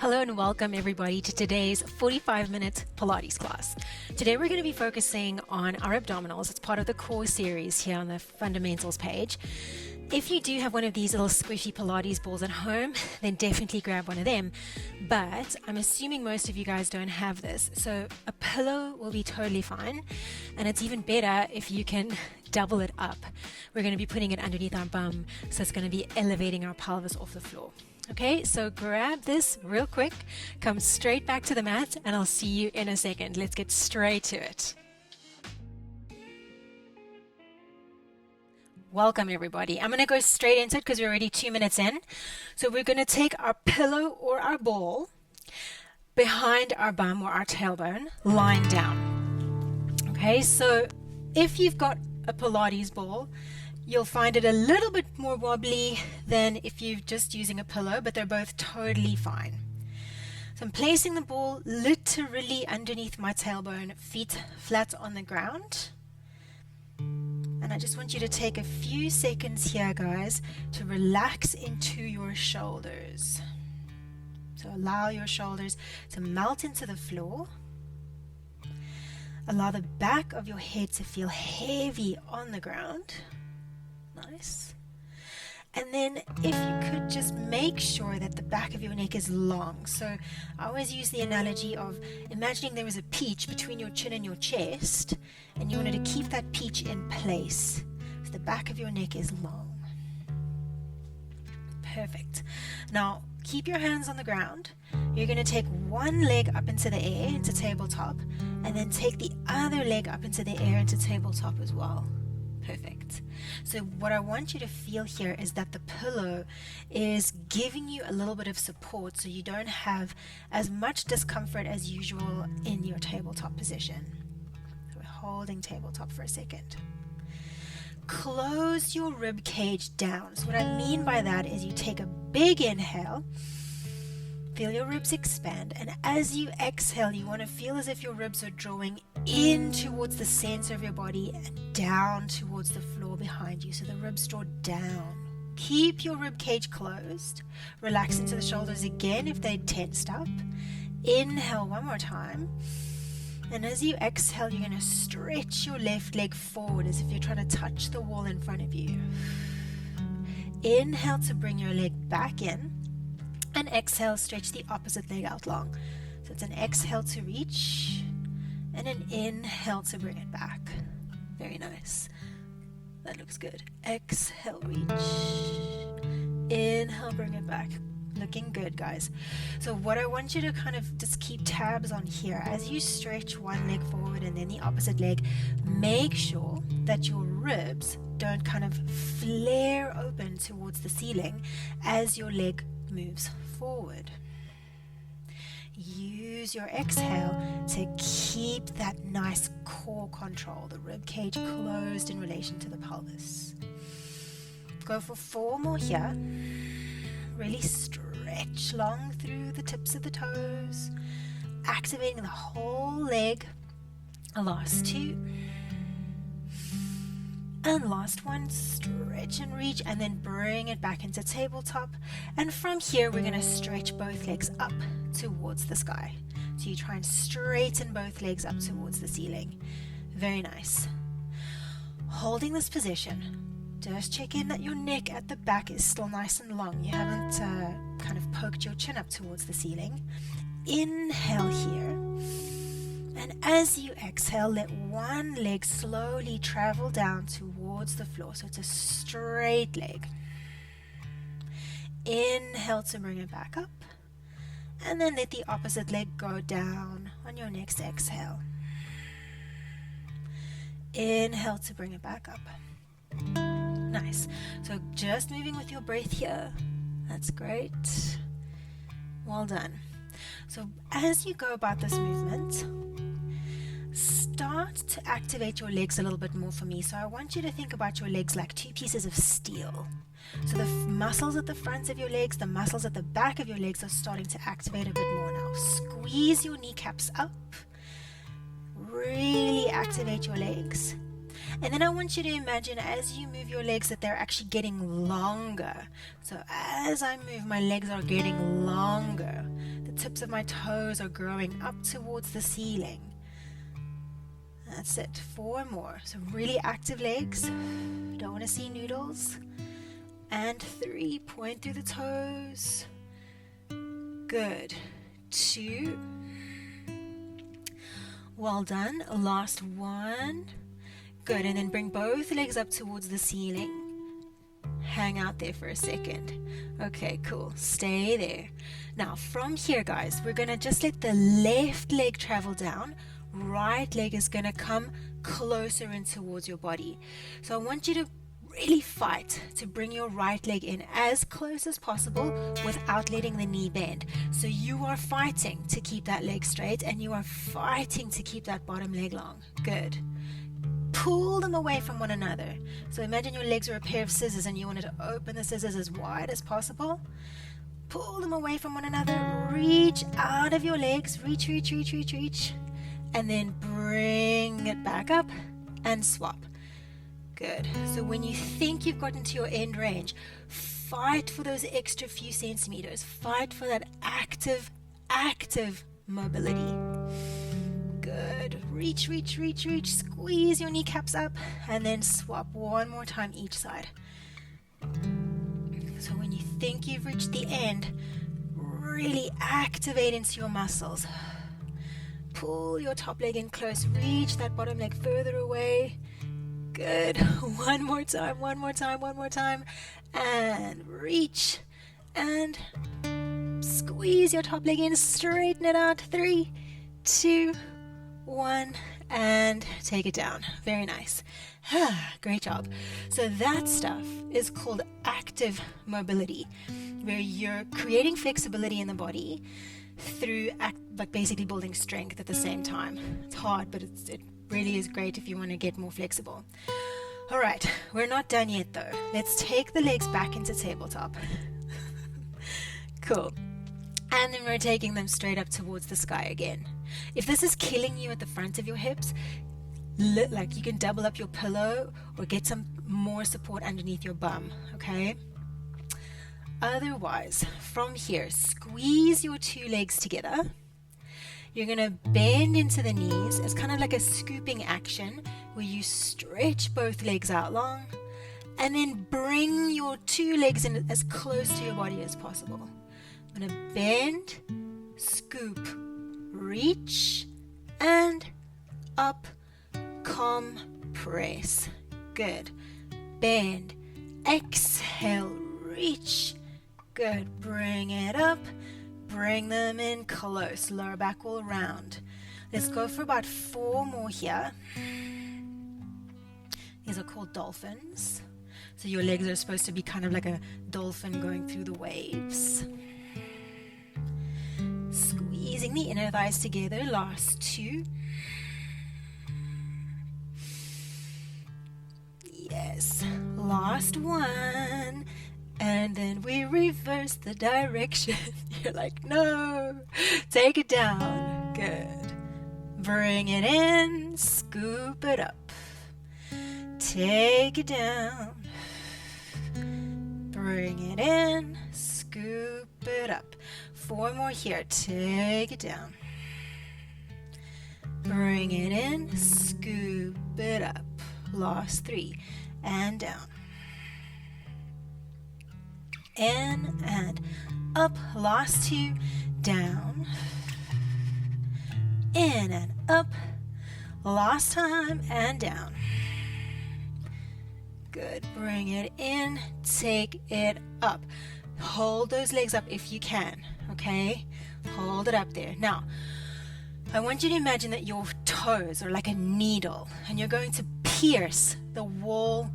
Hello and welcome everybody to today's 45-minute Pilates class. Today we're going to be focusing on our abdominals. It's part of the core series here on the fundamentals page. If you do have one of these little squishy Pilates balls at home, then definitely grab one of them. But I'm assuming most of you guys don't have this, so a pillow will be totally fine. And it's even better if you can double it up. We're going to be putting it underneath our bum, so it's going to be elevating our pelvis off the floor. Okay, so grab this real quick, come straight back to the mat, and I'll see you in a second. Let's get straight to it. Welcome everybody. I'm going to go straight into it because we're already 2 minutes in. So we're going to take our pillow or our ball behind our bum or our tailbone, lying down. Okay, so if you've got a Pilates ball, you'll find it a little bit more wobbly than if you're just using a pillow, but they're both totally fine. So I'm placing the ball literally underneath my tailbone, feet flat on the ground. And I just want you to take a few seconds here, guys, to relax into your shoulders. So allow your shoulders to melt into the floor. Allow the back of your head to feel heavy on the ground. Nice. And then if you could just make sure that the back of your neck is long. So I always use the analogy of imagining there was a peach between your chin and your chest, and you wanted to keep that peach in place. So the back of your neck is long. Perfect. Now keep your hands on the ground. You're going to take one leg up into the air, into tabletop, and then take the other leg up into the air, into tabletop as well. Perfect. So what I want you to feel here is that the pillow is giving you a little bit of support so you don't have as much discomfort as usual in your tabletop position. So we're holding tabletop for a second. Close your rib cage down. So what I mean by that is you take a big inhale, feel your ribs expand, and as you exhale, you want to feel as if your ribs are drawing in towards the center of your body and down towards the floor behind you. So the ribs draw down. Keep your rib cage closed. Relax into the shoulders again if they're tensed up. Inhale one more time. And as you exhale, you're going to stretch your left leg forward as if you're trying to touch the wall in front of you. Inhale to bring your leg back in. And exhale, stretch the opposite leg out long. So it's an exhale to reach and an inhale to bring it back. Very nice. That looks good. Exhale, reach. Inhale, bring it back. Looking good, guys. So what I want you to kind of just keep tabs on here, as you stretch one leg forward and then the opposite leg, make sure that your ribs don't kind of flare open towards the ceiling as your leg moves forward. Use your exhale to keep that nice core control, the rib cage closed in relation to the pelvis. Go for 4 more here. Really stretch long through the tips of the toes, activating the whole leg. Last 2. And last one, stretch and reach, and then bring it back into tabletop. And from here, we're going to stretch both legs up towards the sky. So you try and straighten both legs up towards the ceiling. Very nice. Holding this position, just check in that your neck at the back is still nice and long. You haven't kind of poked your chin up towards the ceiling. Inhale here. And as you exhale, let one leg slowly travel down towards the floor. So it's a straight leg. Inhale to bring it back up. And then let the opposite leg go down on your next exhale. Inhale to bring it back up. Nice. So just moving with your breath here. That's great. Well done. So as you go about this movement, start to activate your legs a little bit more for me. So I want you to think about your legs like 2 pieces of steel. So the muscles at the front of your legs, the muscles at the back of your legs are starting to activate a bit more now. Squeeze your kneecaps up. Really activate your legs. And then I want you to imagine as you move your legs that they're actually getting longer. So as I move, my legs are getting longer. The tips of my toes are growing up towards the ceiling. That's it. 4 more. So really active legs. Don't want to see noodles. And 3, point through the toes. Good. 2. Well done. Last 1. Good. And then bring both legs up towards the ceiling. Hang out there for a second. Okay, cool. Stay there. Now, from here, guys, we're going to just let the left leg travel down. Right leg is going to come closer in towards your body. So I want you to really fight to bring your right leg in as close as possible without letting the knee bend. So you are fighting to keep that leg straight, and you are fighting to keep that bottom leg long. Good. Pull them away from one another. So imagine your legs are a pair of scissors and you wanted to open the scissors as wide as possible. Pull them away from one another. Reach out of your legs. Reach, reach, reach, reach, reach. And then bring it back up and swap. Good. So when you think you've gotten to your end range, fight for those extra few centimeters. Fight for that active mobility. Good. Reach, reach, reach, reach. Squeeze your kneecaps up and then swap one more time each side. So when you think you've reached the end, really activate into your muscles. Pull your top leg in close. Reach that bottom leg further away. Good. One more time, one more time, one more time. And reach. And squeeze your top leg in. Straighten it out. 3, 2, 1. And take it down. Very nice. Great job. So that stuff is called active mobility, where you're creating flexibility in the body through basically building strength at the same time. It's hard, but it really is great if you want to get more flexible. All right, we're not done yet though. Let's take the legs back into tabletop. Cool. And then we're taking them straight up towards the sky again. If this is killing you at the front of your hips, like you can double up your pillow or get some more support underneath your bum, okay? Otherwise, from here, squeeze your 2 legs together. You're going to bend into the knees. It's kind of like a scooping action where you stretch both legs out long and then bring your 2 legs in as close to your body as possible. I'm going to bend, scoop, reach, and up, compress. Good. Bend, exhale, reach. Good. Bring it up. Bring them in close. Lower back all around. Let's go for about 4 more here. These are called dolphins. So your legs are supposed to be kind of like a dolphin going through the waves. Squeezing the inner thighs together. Last 2. Yes. Last 1. And then we reverse the direction. You're like, no. Take it down. Good. Bring it in. Scoop it up. Take it down. Bring it in. Scoop it up. 4 more here. Take it down. Bring it in. Scoop it up. Last 3. And down. In and up. Last 2. Down. In and up. Last time and down. Good. Bring it in. Take it up. Hold those legs up if you can. Okay? Hold it up there. Now, I want you to imagine that your toes are like a needle and you're going to pierce the wall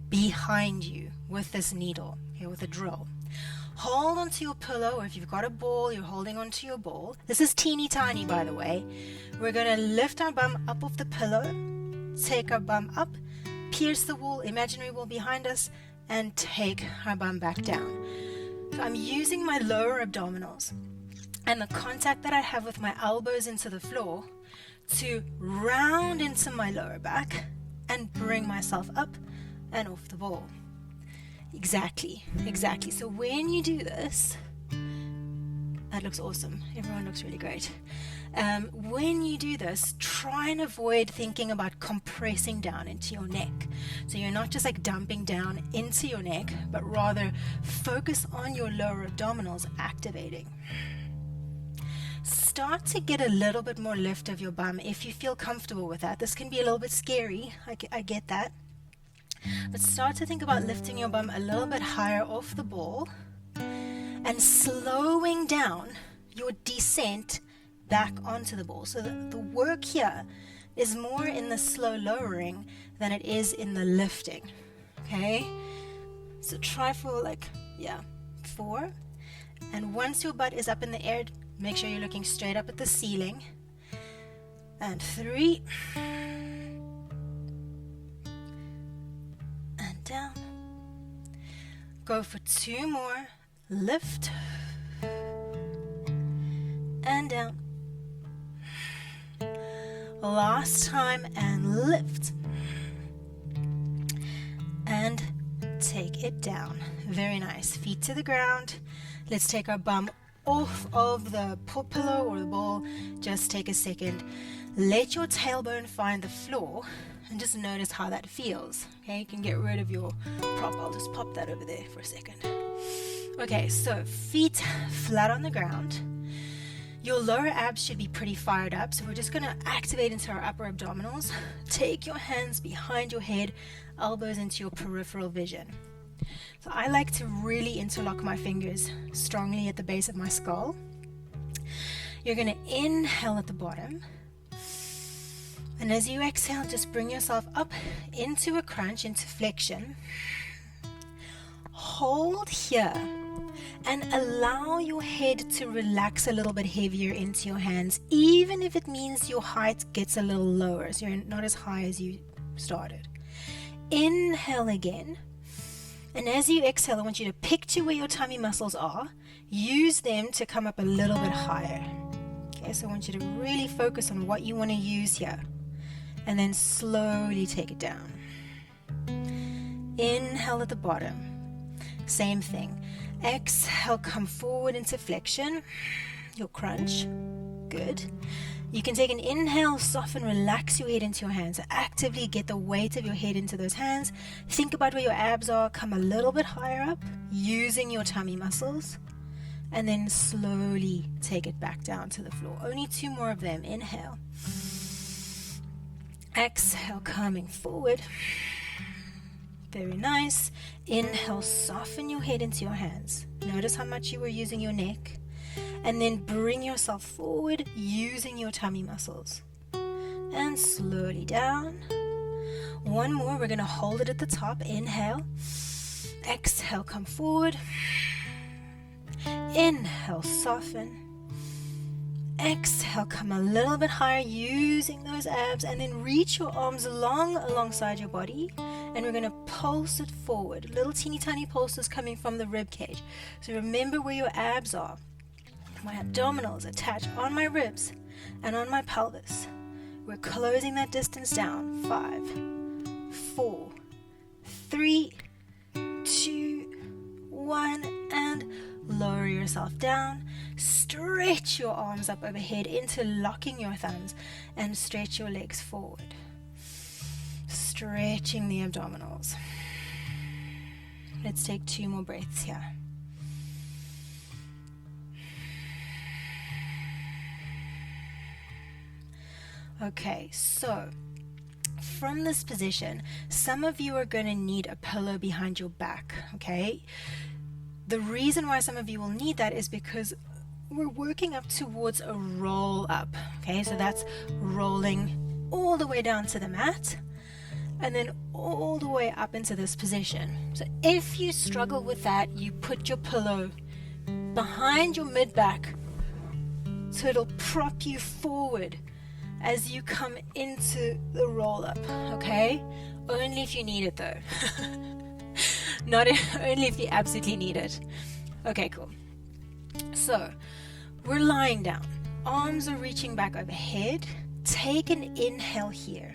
behind you with this needle, okay, with a drill. Hold onto your pillow, or if you've got a ball, you're holding onto your ball. This is teeny tiny, by the way. We're going to lift our bum up off the pillow, take our bum up, pierce the wall, imaginary wall behind us, and take our bum back down. So I'm using my lower abdominals and the contact that I have with my elbows into the floor to round into my lower back and bring myself up and off the ball. Exactly. So when you do this, That looks awesome. Everyone looks really great. When you do this, try and avoid thinking about compressing down into your neck. So you're not just like dumping down into your neck, but rather focus on your lower abdominals activating. Start to get a little bit more lift of your bum if you feel comfortable with that. This can be a little bit scary, I get that. But start to think about lifting your bum a little bit higher off the ball and slowing down your descent back onto the ball. So the work here is more in the slow lowering than it is in the lifting. Okay? So try for 4. And once your butt is up in the air, make sure you're looking straight up at the ceiling. And 3. And down. Go for 2 more. Lift. And down. Last time, and lift. And take it down. Very nice. Feet to the ground. Let's take our bum off of the pillow or the ball. Just take a second. Let your tailbone find the floor and just notice how that feels. Okay, you can get rid of your prop. I'll just pop that over there for a second. Okay, so feet flat on the ground. Your lower abs should be pretty fired up, so we're just going to activate into our upper abdominals. Take your hands behind your head, elbows into your peripheral vision. So I like to really interlock my fingers strongly at the base of my skull. You're going to inhale at the bottom. And as you exhale, just bring yourself up into a crunch, into flexion. Hold here and allow your head to relax a little bit heavier into your hands, even if it means your height gets a little lower, so you're not as high as you started. Inhale again. And as you exhale, I want you to picture where your tummy muscles are. Use them to come up a little bit higher. Okay, so I want you to really focus on what you want to use here. And then slowly take it down. Inhale at the bottom. Same thing. Exhale, come forward into flexion. Your crunch. Good. You can take an inhale, soften, relax your head into your hands. Actively get the weight of your head into those hands. Think about where your abs are. Come a little bit higher up using your tummy muscles. And then slowly take it back down to the floor. Only 2 more of them. Inhale. Exhale, coming forward. Very nice. Inhale, soften your head into your hands. Notice how much you were using your neck. And then bring yourself forward using your tummy muscles. And slowly down. 1 more. We're going to hold it at the top. Inhale. Exhale, come forward. Inhale, soften. Exhale, come a little bit higher using those abs, and then reach your arms long alongside your body, and we're going to pulse it forward. Little teeny tiny pulses coming from the rib cage. So remember where your abs are. My abdominals attach on my ribs and on my pelvis. We're closing that distance down. 5, 4, 3, 2, 1, and lower yourself down. Stretch your arms up overhead, interlocking your thumbs, and stretch your legs forward. Stretching the abdominals. Let's take 2 more breaths here. Okay, so from this position, some of you are going to need a pillow behind your back, okay? The reason why some of you will need that is because we're working up towards a roll up, okay? So that's rolling all the way down to the mat and then all the way up into this position. So if you struggle with that, you put your pillow behind your mid-back so it'll prop you forward as you come into the roll up, okay? Only if you need it though. Not only if you absolutely need it. Okay, cool. So we're lying down. Arms are reaching back overhead. Take an inhale here.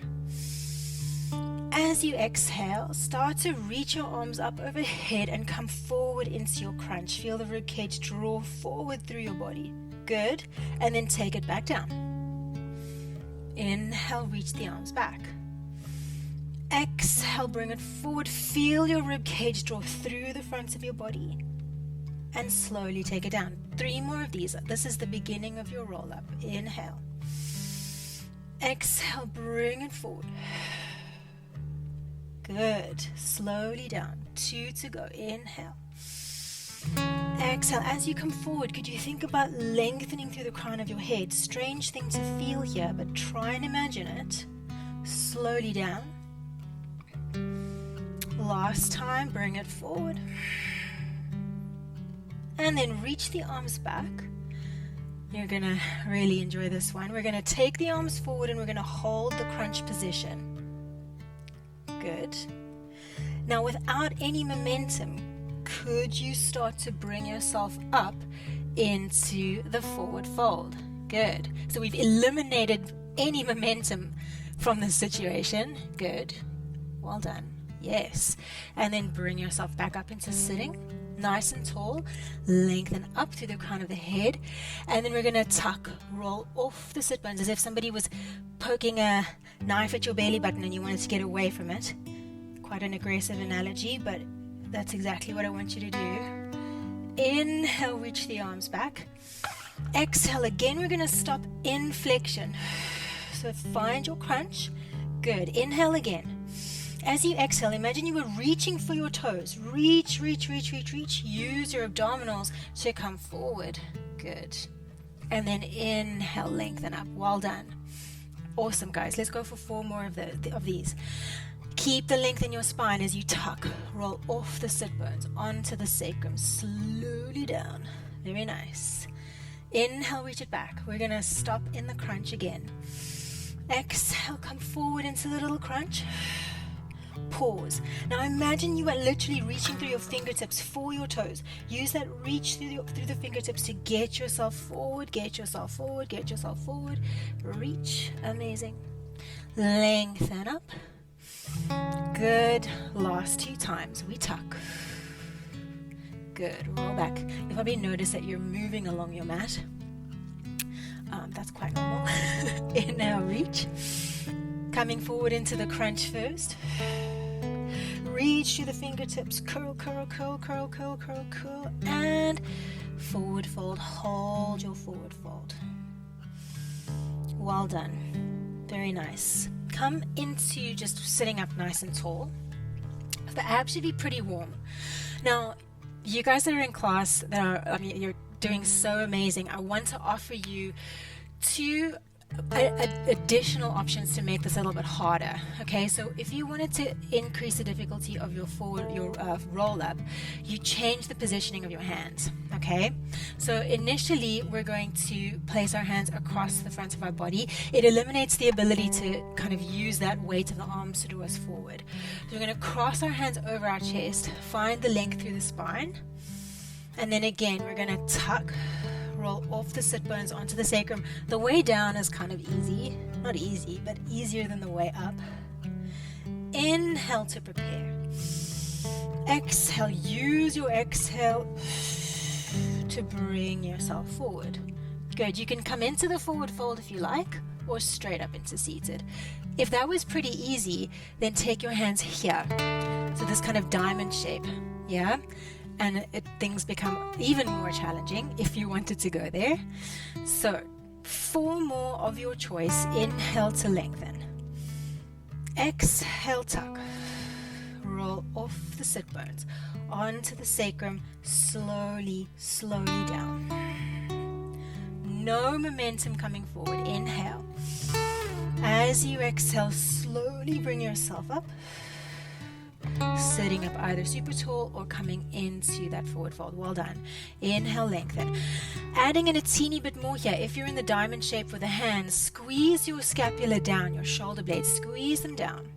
As as you exhale, start to reach your arms up overhead and come forward into your crunch. Feel the ribcage draw forward through your body. Good. And then take it back down. Inhale, reach the arms back. Exhale, bring it forward. Feel your ribcage draw through the front of your body. And slowly take it down. 3 more of these. This is the beginning of your roll up. Inhale. Exhale, bring it forward. Good. Slowly down. 2 to go. Inhale. Exhale. As you come forward, could you think about lengthening through the crown of your head? Strange thing to feel here, but try and imagine it. Slowly down. Last time, bring it forward. And then reach the arms back. You're going to really enjoy this one. We're going to take the arms forward and we're going to hold the crunch position. Good. Now, without any momentum, could you start to bring yourself up into the forward fold? Good. So we've eliminated any momentum from this situation. Good. Well done. Yes. And then bring yourself back up into sitting. Nice and tall. Lengthen up through the crown of the head. And then we're going to tuck, roll off the sit bones as if somebody was poking a knife at your belly button and you wanted to get away from it. Quite an aggressive analogy, but that's exactly what I want you to do. Inhale, reach the arms back. Exhale again, we're going to stop in flexion. So find your crunch. Good. Inhale again. As you exhale, imagine you were reaching for your toes. Reach, reach, reach, reach, reach. Use your abdominals to come forward. Good. And then inhale, lengthen up. Well done. Awesome, guys. Let's go for 4 more of these. Keep the length in your spine as you tuck. Roll off the sit bones onto the sacrum. Slowly down. Very nice. Inhale, reach it back. We're going to stop in the crunch again. Exhale, come forward into the little crunch. Pause. Now imagine you are literally reaching through your fingertips for your toes. Use that reach through the fingertips to get yourself forward, get yourself forward, get yourself forward. Reach. Amazing. Lengthen up. Good. Last 2 times. We tuck. Good. Roll back. You'll probably notice that you're moving along your mat. That's quite normal. Inhale, reach. Coming forward into the crunch first. Reach to the fingertips. Curl, curl, curl, curl, curl, curl, curl. And forward fold. Hold your forward fold. Well done. Very nice. Come into just sitting up nice and tall. The abs should be pretty warm. Now, you guys that are in class, you're doing so amazing. I want to offer you 2 additional options to make this a little bit harder. Okay, so if you wanted to increase the difficulty of your roll up, you change the positioning of your hands. Okay, so initially we're going to place our hands across the front of our body. It eliminates the ability to kind of use that weight of the arms to draw us forward. So we're going to cross our hands over our chest, find the length through the spine, and then again we're going to tuck, roll off the sit bones onto the sacrum. The way down is kind of easy. Not easy, but easier than the way up. Inhale to prepare. Exhale. Use your exhale to bring yourself forward. Good. You can come into the forward fold if you like, or straight up into seated. If that was pretty easy, then take your hands here. So this kind of diamond shape. Yeah? And things become even more challenging if you wanted to go there. So 4 more of your choice. Inhale to lengthen. Exhale, tuck. Roll off the sit bones onto the sacrum. Slowly, slowly down. No momentum coming forward. Inhale. As you exhale, slowly bring yourself up. Sitting up either super tall or coming into that forward fold. Well done. Inhale, lengthen. Adding in a teeny bit more here. If you're in the diamond shape with the hands, squeeze your scapula down, your shoulder blades, squeeze them down.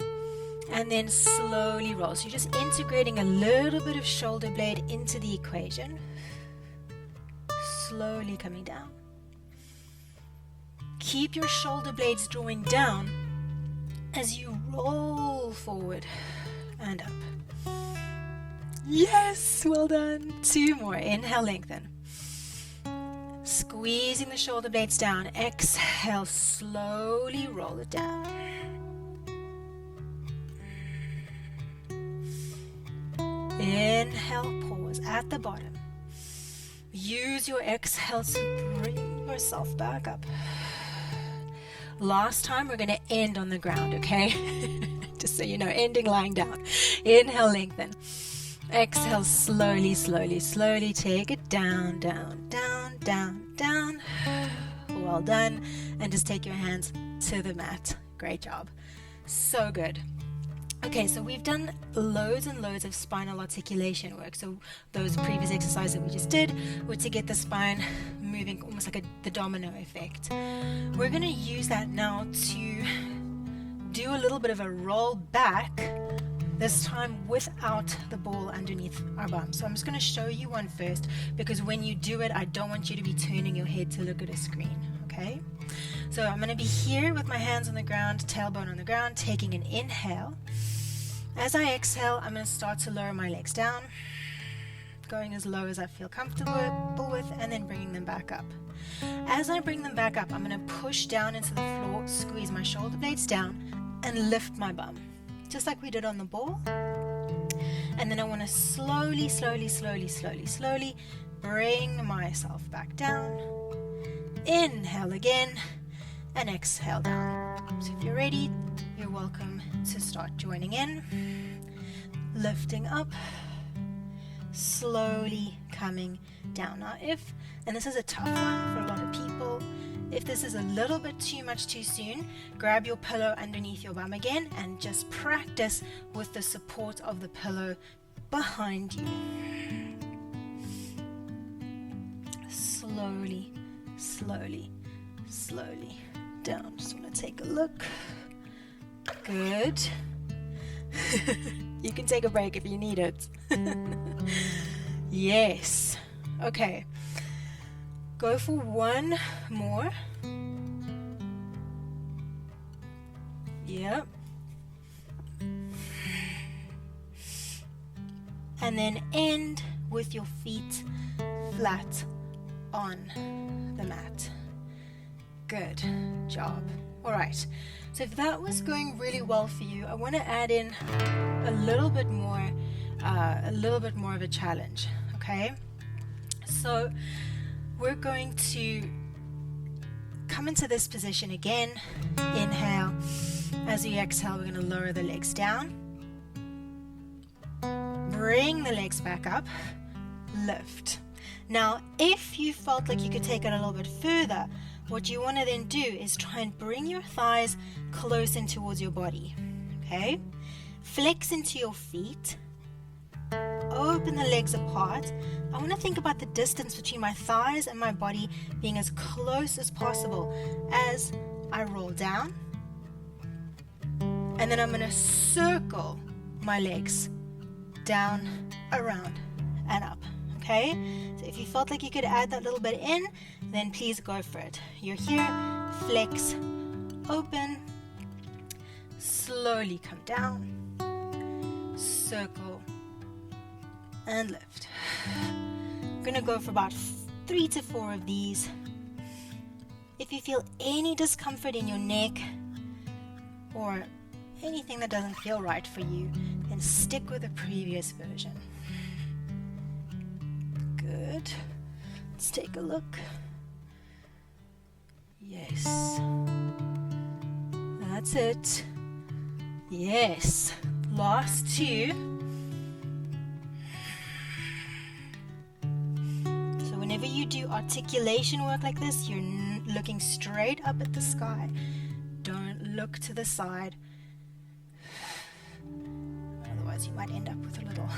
And then slowly roll. So you're just integrating a little bit of shoulder blade into the equation. Slowly coming down. Keep your shoulder blades drawing down as you roll forward and up. Yes, well done. 2 more. Inhale, lengthen. Squeezing the shoulder blades down. Exhale, slowly roll it down. Inhale, pause at the bottom. Use your exhale to bring yourself back up. Last time, we're going to end on the ground, okay? Just so you know, ending lying down. Inhale, lengthen. Exhale, slowly, slowly, slowly. Take it down, down, down, down, down. Well done. And just take your hands to the mat. Great job. So good. Okay, so we've done loads and loads of spinal articulation work. So those previous exercises that we just did were to get the spine moving almost like the domino effect. We're going to use that now to do a little bit of a roll back, this time without the ball underneath our bum. So I'm just going to show you one first, because when you do it, I don't want you to be turning your head to look at a screen, okay? So I'm going to be here with my hands on the ground, tailbone on the ground, taking an inhale. As I exhale, I'm going to start to lower my legs down, going as low as I feel comfortable with, and then bringing them back up. As I bring them back up, I'm going to push down into the floor, squeeze my shoulder blades down, and lift my bum, just like we did on the ball. And then I want to slowly, slowly, slowly, slowly, slowly bring myself back down. Inhale again, and exhale down. So if you're ready, you're welcome to start joining in. Lifting up, slowly coming down. Now and this is a tough one for a lot of people, if this is a little bit too much too soon, grab your pillow underneath your bum again and just practice with the support of the pillow behind you. Slowly, slowly, slowly down. Just want to take a look. Good. You can take a break if you need it. Yes. Okay. Go for one more. Yep. And then end with your feet flat on the mat. Good job. All right. So if that was going really well for you, I want to add in a little bit more of a challenge. Okay. So we're going to come into this position again. Inhale. As we exhale, we're going to lower the legs down. Bring the legs back up. Lift. Now, if you felt like you could take it a little bit further, what you want to then do is try and bring your thighs close in towards your body. Okay? Flex into your feet. Open the legs apart. I want to think about the distance between my thighs and my body being as close as possible as I roll down. And then I'm going to circle my legs down, around, and up. Okay? So if you felt like you could add that little bit in, then please go for it. You're here, flex, open, slowly come down, circle, and lift. I'm going to go for about 3 to 4 of these. If you feel any discomfort in your neck or anything that doesn't feel right for you, then stick with the previous version. Good. Let's take a look. Yes. That's it. Yes. Last 2. So whenever you do articulation work like this, you're looking straight up at the sky. Don't look to the side. Otherwise you might end up with a little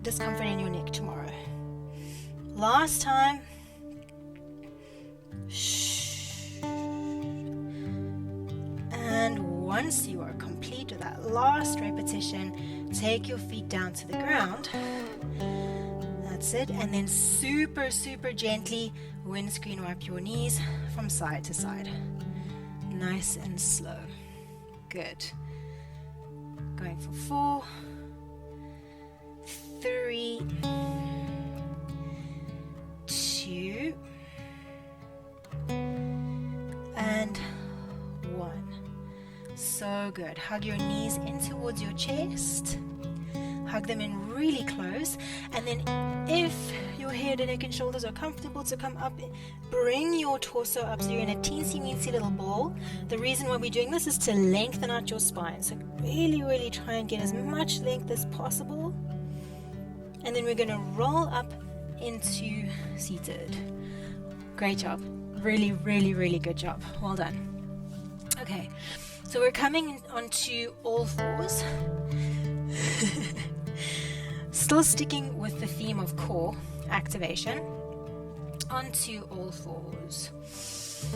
discomfort in your neck tomorrow. Last time. And once you are complete with that last repetition, take your feet down to the ground. That's it. And then super, super gently windscreen wipe your knees from side to side. Nice and slow. Good. Going for 4, 3, 2, and 1. So good. Hug your knees in towards your chest. Hug them in really close, and then if your head and neck and shoulders are comfortable to come up, bring your torso up so you're in a teensy-weensy little ball. The reason why we're doing this is to lengthen out your spine, so really try and get as much length as possible. And then we're going to roll up into seated. Great job. Really good job. Well done. Okay, so we're coming onto all fours. Still sticking with the theme of core activation, onto all fours.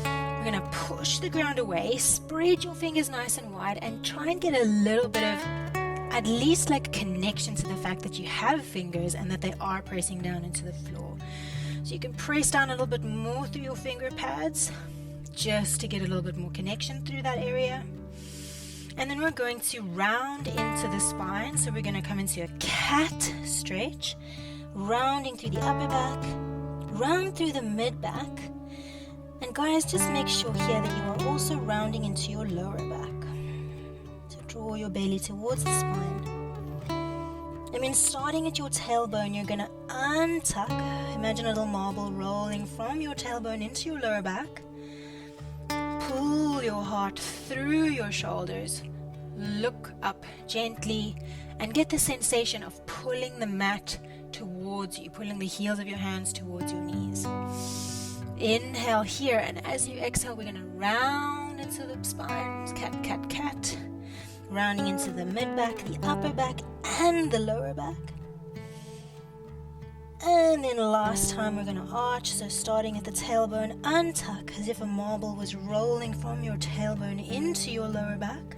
We're going to push the ground away, spread your fingers nice and wide, and try and get a little bit of at least like connection to the fact that you have fingers and that they are pressing down into the floor. So you can press down a little bit more through your finger pads just to get a little bit more connection through that area. And then we're going to round into the spine. So we're going to come into a cat stretch, rounding through the upper back, round through the mid back. And guys, just make sure here that you are also rounding into your lower back. So draw your belly towards the spine. And then starting at your tailbone, you're going to untuck. Imagine a little marble rolling from your tailbone into your lower back. Pull your heart through your shoulders, look up gently, and get the sensation of pulling the mat towards you, pulling the heels of your hands towards your knees. Inhale here, and as you exhale, we're going to round into the spine, cat, rounding into the mid back, the upper back, and the lower back. And then last time we're going to arch, so starting at the tailbone, untuck as if a marble was rolling from your tailbone into your lower back.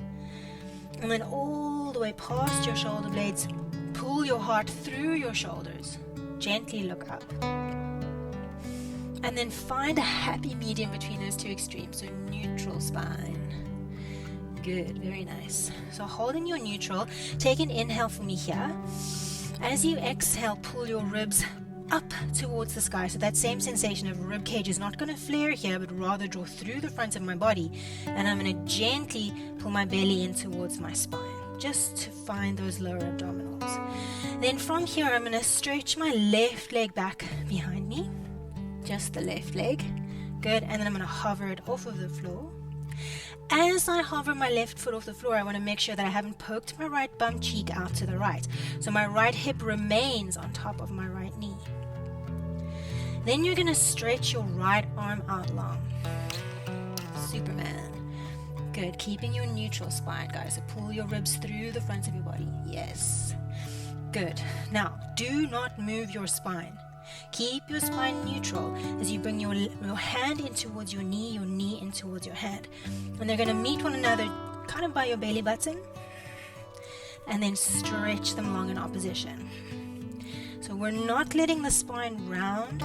And then all the way past your shoulder blades, pull your heart through your shoulders. Gently look up. And then find a happy medium between those two extremes, so neutral spine. Good, very nice. So holding your neutral, take an inhale for me here. As you exhale, pull your ribs up towards the sky. So that same sensation of rib cage is not going to flare here, but rather draw through the front of my body. And I'm going to gently pull my belly in towards my spine, just to find those lower abdominals. Then from here, I'm going to stretch my left leg back behind me. Just the left leg. Good. And then I'm going to hover it off of the floor. As I hover my left foot off the floor, I want to make sure that I haven't poked my right bum cheek out to the right. So my right hip remains on top of my right knee. Then you're going to stretch your right arm out long. Superman. Good. Keeping your neutral spine, guys. So pull your ribs through the front of your body. Yes. Good. Now, do not move your spine. Keep your spine neutral as you bring your hand in towards your knee in towards your hand. And they're going to meet one another kind of by your belly button. And then stretch them long in opposition. So we're not letting the spine round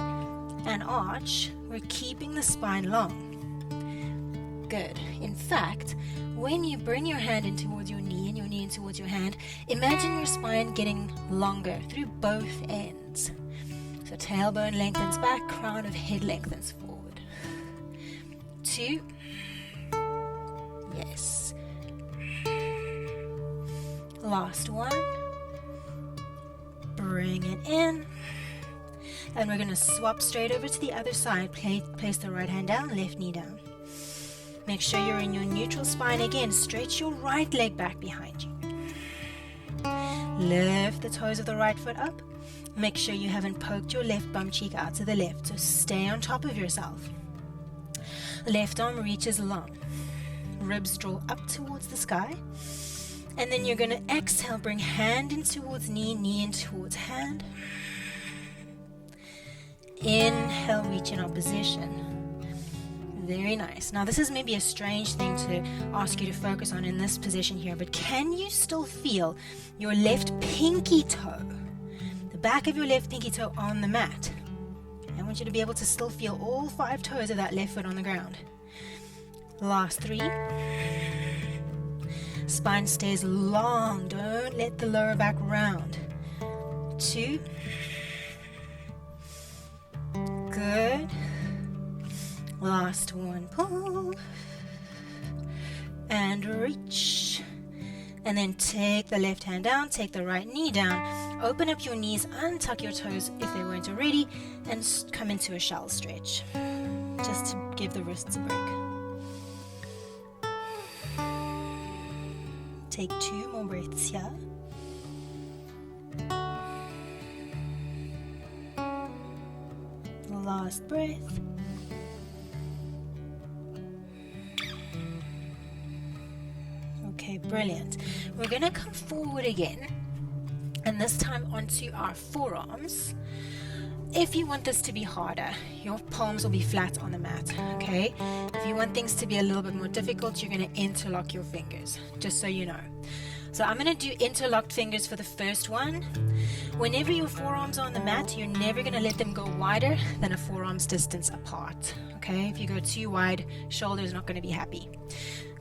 and arch. We're keeping the spine long. Good. In fact, when you bring your hand in towards your knee and your knee in towards your hand, imagine your spine getting longer through both ends. So tailbone lengthens back, crown of head lengthens forward. 2. Yes. Last one. Bring it in. And we're going to swap straight over to the other side. Place the right hand down, left knee down. Make sure you're in your neutral spine again. Stretch your right leg back behind you. Lift the toes of the right foot up. Make sure you haven't poked your left bum cheek out to the left, so stay on top of yourself. Left arm reaches long. Ribs draw up towards the sky. And then you're going to exhale, bring hand in towards knee in towards hand. Inhale, reach in opposition. Very nice. Now this is maybe a strange thing to ask you to focus on in this position here, but can you still feel your left pinky toe? Back of your left pinky toe on the mat. I want you to be able to still feel all 5 toes of that left foot on the ground. Last 3. Spine stays long. Don't let the lower back round. 2. Good. Last one. Pull. And reach. And then take the left hand down, take the right knee down. Open up your knees, untuck your toes if they weren't already, and come into a shell stretch. Just to give the wrists a break. Take 2 more breaths here. Last breath. Okay, brilliant. We're going to come forward again, and this time onto our forearms. If you want this to be harder, your palms will be flat on the mat, okay? If you want things to be a little bit more difficult, you're going to interlock your fingers, just so you know. So I'm going to do interlocked fingers for the first one. Whenever your forearms are on the mat, you're never going to let them go wider than a forearm's distance apart, okay? If you go too wide, shoulder's not going to be happy.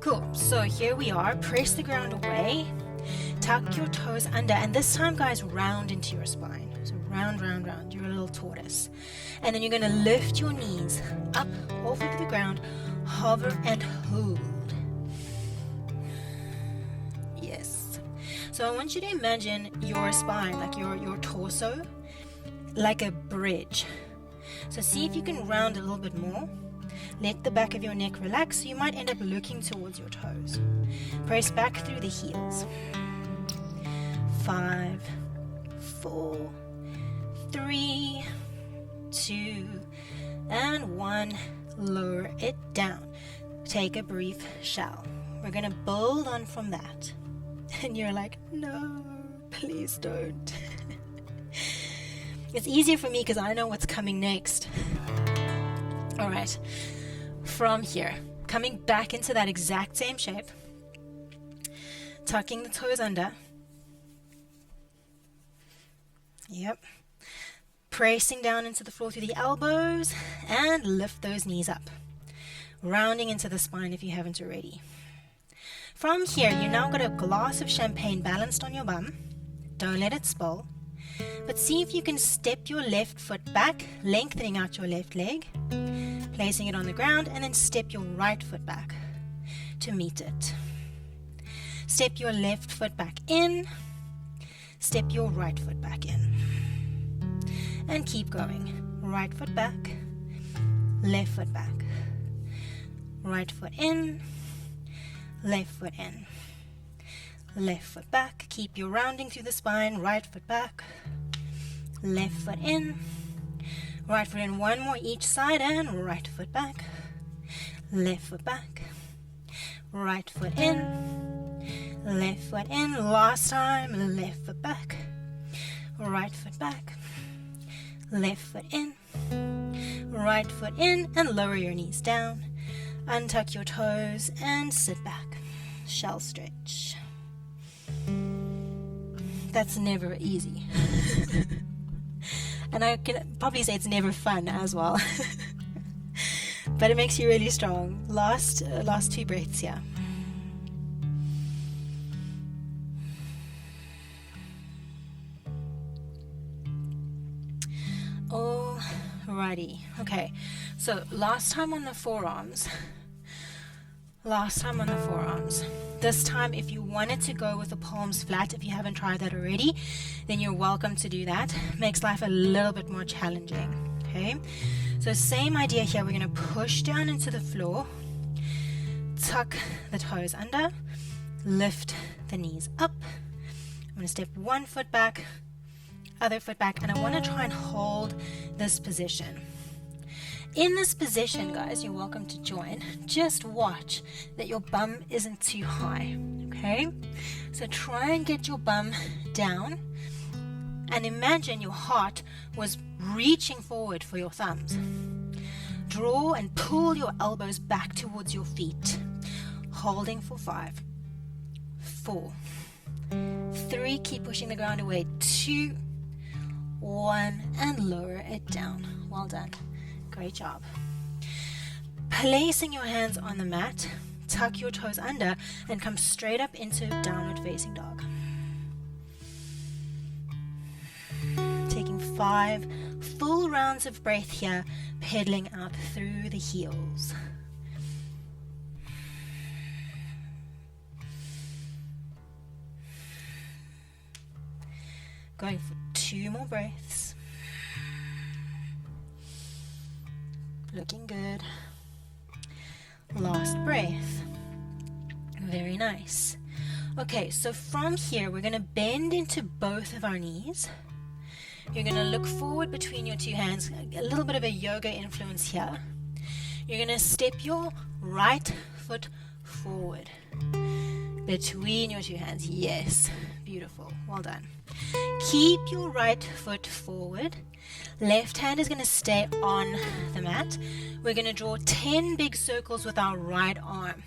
Cool, so here we are. Press the ground away. Tuck your toes under, and this time, guys, round into your spine. So round, round, round. You're a little tortoise. And then you're going to lift your knees up off of the ground, hover and hold. Yes. So I want you to imagine your spine, like your torso, like a bridge. So see if you can round a little bit more. Let the back of your neck relax, so you might end up looking towards your toes. Press back through the heels. 5, 4, 3, 2, and 1. Lower it down. Take a brief shell. We're going to build on from that. And you're like, no, please don't. It's easier for me because I know what's coming next. All right. From here, coming back into that exact same shape, tucking the toes under. Yep. Pressing down into the floor through the elbows and lift those knees up. Rounding into the spine if you haven't already. From here, you now got a glass of champagne balanced on your bum. Don't let it spill. But see if you can step your left foot back, lengthening out your left leg, placing it on the ground, and then step your right foot back to meet it. Step your left foot back in, step your right foot back in. And keep going. Right foot back, left foot back. Right foot in, left foot in. Left foot back. Keep your rounding through the spine. Right foot back, left foot in, right foot in. One more each side, and right foot back, left foot back, right foot in, left foot in. Last time, left foot back, right foot back, left foot in, right foot in, and lower your knees down. Untuck your toes and sit back. Shell stretch. That's never easy. And I can probably say it's never fun as well. But it makes you really strong. Last 2 breaths here. Alrighty. Okay. So last time on the forearms. This time, if you wanted to go with the palms flat, if you haven't tried that already, then you're welcome to do that. Makes life a little bit more challenging. Okay, so same idea here. We're going to push down into the floor, tuck the toes under, lift the knees up. I'm going to step one foot back, other foot back, and I want to try and hold this position. In this position, guys, you're welcome to join. Just watch that your bum isn't too high, okay? So try and get your bum down and imagine your heart was reaching forward for your thumbs. Draw and pull your elbows back towards your feet. Holding for 5, 4, 3, keep pushing the ground away, 2, 1, and lower it down. Well done. Great job. Placing your hands on the mat, tuck your toes under and come straight up into downward facing dog. Taking 5 full rounds of breath here, pedaling out through the heels. Going for 2 more breaths. Looking good. Last breath. Very nice. Okay, so from here we're going to bend into both of our knees. You're going to look forward between your 2 hands, a little bit of a yoga influence here. You're going to step your right foot forward between your 2 hands. Yes, beautiful. Well done. Keep your right foot forward. Left hand is going to stay on the mat. We're going to draw 10 big circles with our right arm.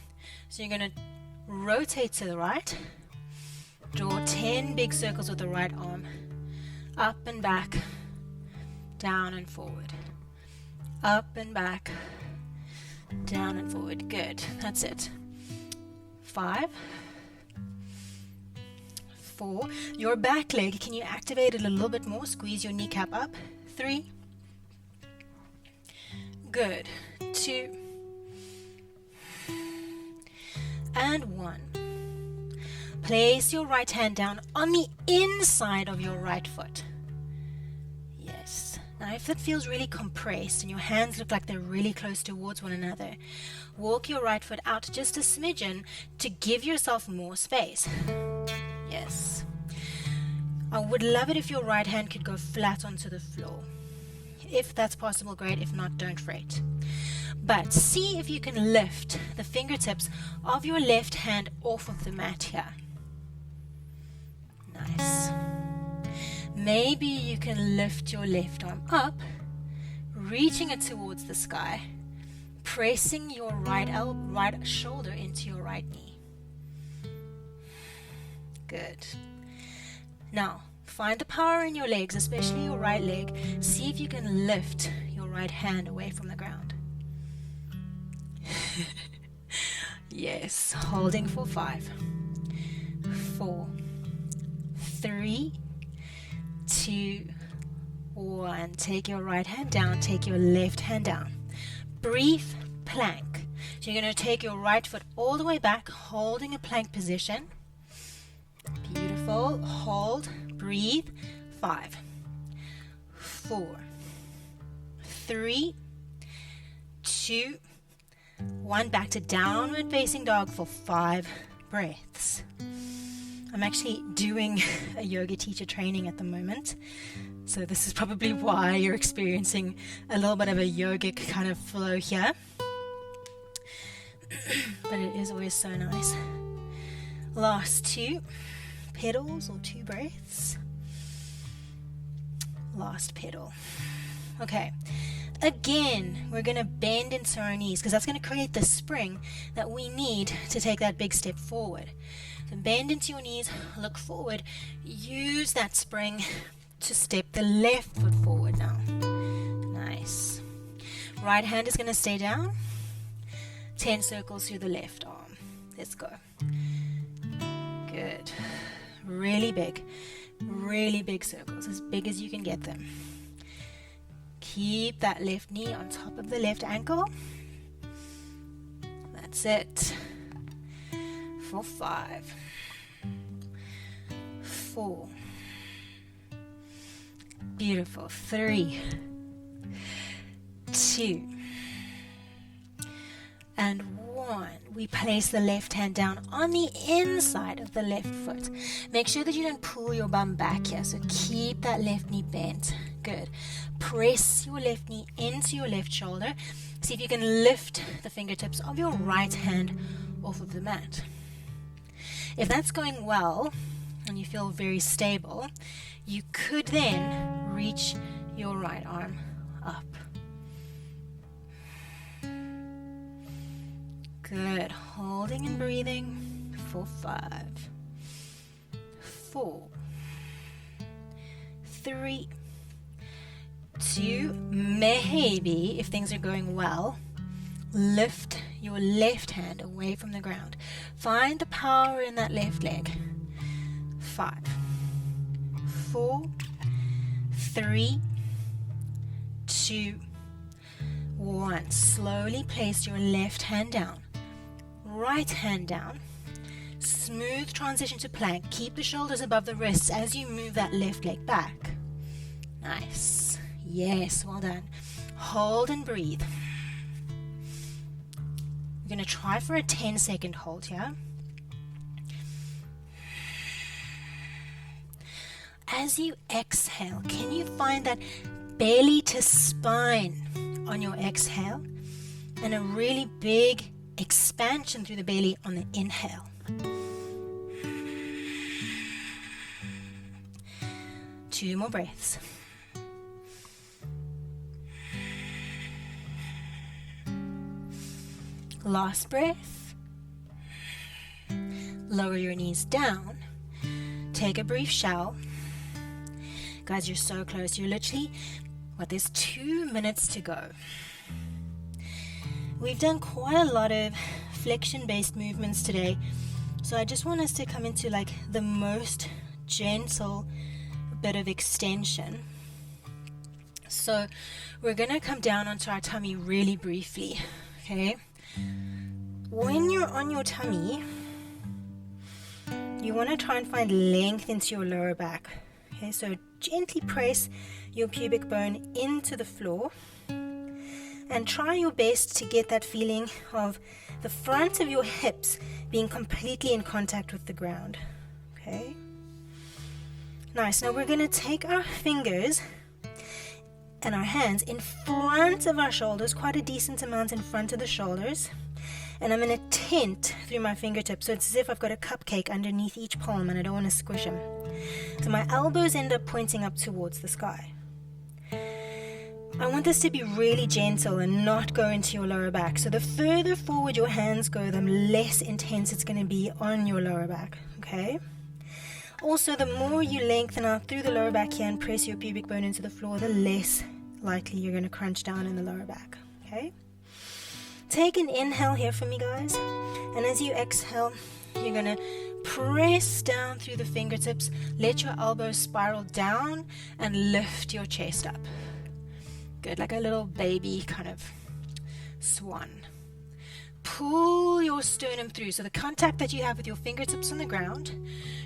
So you're going to rotate to the right. Draw 10 big circles with the right arm. Up and back, down and forward. Up and back, down and forward. Good. That's it. 5, 4. Your back leg, can you activate it a little bit more? Squeeze your kneecap up. 3. Good. 2. And 1. Place your right hand down on the inside of your right foot. Yes. Now if that feels really compressed and your hands look like they're really close towards one another, walk your right foot out just a smidgen to give yourself more space. Yes. I would love it if your right hand could go flat onto the floor. If that's possible, great. If not, don't fret. But see if you can lift the fingertips of your left hand off of the mat here. Nice. Maybe you can lift your left arm up, reaching it towards the sky, pressing your right shoulder into your right knee. Good. Now, find the power in your legs, especially your right leg. See if you can lift your right hand away from the ground. Yes, holding for 5, 4, 3, 2, 1. Take your right hand down, take your left hand down. Brief plank. So you're going to take your right foot all the way back, holding a plank position. Beautiful. Hold, breathe. 5, 4, 3, 2, 1. Back to downward facing dog for 5 breaths. I'm actually doing a yoga teacher training at the moment, so this is probably why you're experiencing a little bit of a yogic kind of flow here. But it is always so nice. Last 2 pedals or 2 breaths. Last pedal. Okay. Again, we're going to bend into our knees because that's going to create the spring that we need to take that big step forward. So bend into your knees, look forward, use that spring to step the left foot forward now. Nice. Right hand is going to stay down. 10 circles through the left arm. Let's go. Good. Really big circles, as big as you can get them. Keep that left knee on top of the left ankle. That's it. For 5, 4. Beautiful. 3, 2, and 1. We place the left hand down on the inside of the left foot. Make sure that you don't pull your bum back here, so keep that left knee bent. Good. Press your left knee into your left shoulder. See if you can lift the fingertips of your right hand off of the mat. If that's going well and you feel very stable, you could then reach your right arm up. Good. Holding and breathing for 5, 4, 3, 2. Maybe, if things are going well, lift your left hand away from the ground. Find the power in that left leg. 5, 4, 3, 2, 1. Slowly place your left hand down, right hand down. Smooth transition to plank. Keep the shoulders above the wrists as you move that left leg back. Nice. Yes, well done. Hold and breathe. We're going to try for a 10-second hold here. As you exhale, can you find that belly to spine on your exhale and a really big expansion through the belly on the inhale? 2 more breaths. Last breath. Lower your knees down. Take a brief shower. Guys, you're so close. You're literally, there's 2 minutes to go. We've done quite a lot of flexion-based movements today. So I just want us to come into like the most gentle bit of extension. So we're going to come down onto our tummy really briefly. Okay. When you're on your tummy, you want to try and find length into your lower back. Okay, so gently press your pubic bone into the floor and try your best to get that feeling of the front of your hips being completely in contact with the ground. Okay. Nice. Now we're going to take our fingers and our hands in front of our shoulders, quite a decent amount in front of the shoulders. And I'm going to tent through my fingertips. So it's as if I've got a cupcake underneath each palm and I don't want to squish them. So my elbows end up pointing up towards the sky. I want this to be really gentle and not go into your lower back. So the further forward your hands go, the less intense it's going to be on your lower back. Okay? Also, the more you lengthen out through the lower back here and press your pubic bone into the floor, the less likely you're going to crunch down in the lower back. Okay? Take an inhale here for me, guys. And as you exhale, you're going to press down through the fingertips. Let your elbows spiral down and lift your chest up. Good, like a little baby kind of swan. Pull your sternum through. So the contact that you have with your fingertips on the ground,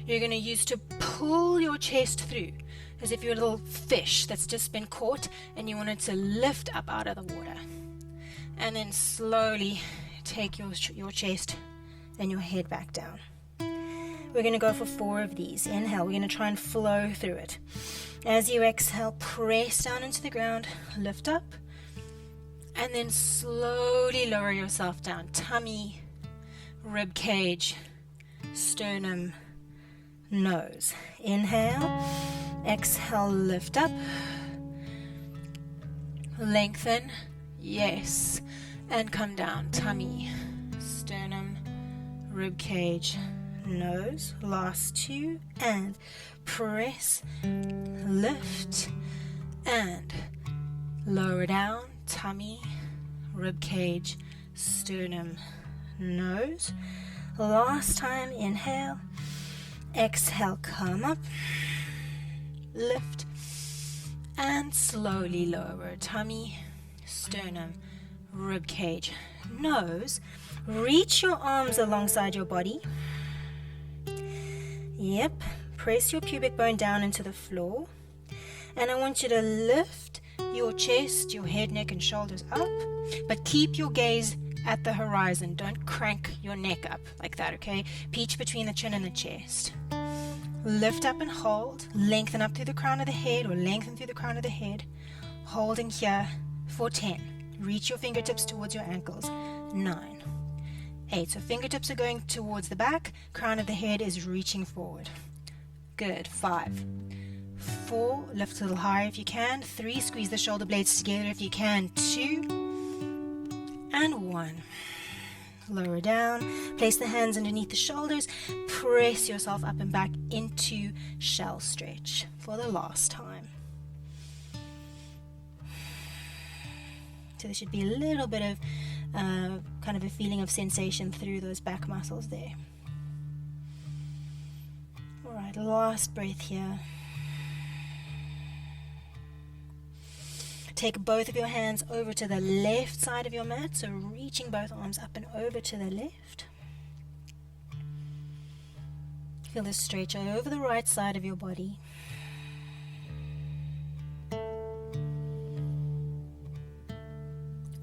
you're going to use to pull your chest through, as if you're a little fish that's just been caught and you want it to lift up out of the water. And then slowly take your chest and your head back down. We're going to go for 4 of these. Inhale, we're going to try and flow through it. As you exhale, press down into the ground, lift up, and then slowly lower yourself down. Tummy, rib cage, sternum, nose. Inhale, exhale, lift up, lengthen, yes, and come down. Tummy, sternum, rib cage, nose. Last 2, and press, lift, and lower down. Tummy, rib cage, sternum, nose. Last time, inhale, exhale, come up, lift, and slowly lower. Tummy, sternum, rib cage, nose. Reach your arms alongside your body. Yep, press your pubic bone down into the floor. And I want you to lift your chest, your head, neck, and shoulders up, but keep your gaze at the horizon. Don't crank your neck up like that, okay? Peach between the chin and the chest. Lift up and hold. Lengthen up through the crown of the head, or lengthen through the crown of the head. Holding here for 10. Reach your fingertips towards your ankles. 9, 8. So fingertips are going towards the back. Crown of the head is reaching forward. Good. 5, 4. Lift a little higher if you can. 3. Squeeze the shoulder blades together if you can. 2 and 1. Lower down. Place the hands underneath the shoulders. Press yourself up and back into shell stretch for the last time. So there should be a little bit of kind of a feeling of sensation through those back muscles there. Alright, last breath here. Take both of your hands over to the left side of your mat, so reaching both arms up and over to the left. Feel the stretch over the right side of your body.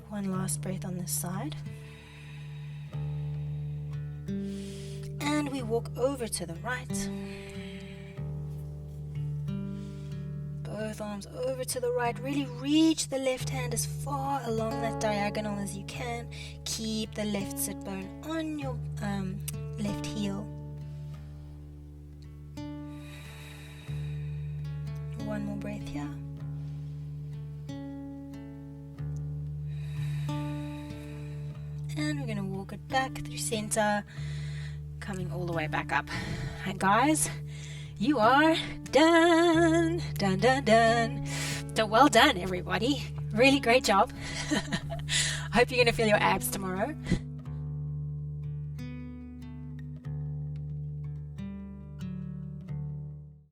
One last breath on this side. And we walk over to the right. Both arms over to the right. Really reach the left hand as far along that diagonal as you can. Keep the left sit bone on your left heel. One more breath here. And we're going to walk it back through center, coming all the way back up. And guys, you are done. Done, done, done. So well done, everybody. Really great job. I hope you're going to feel your abs tomorrow.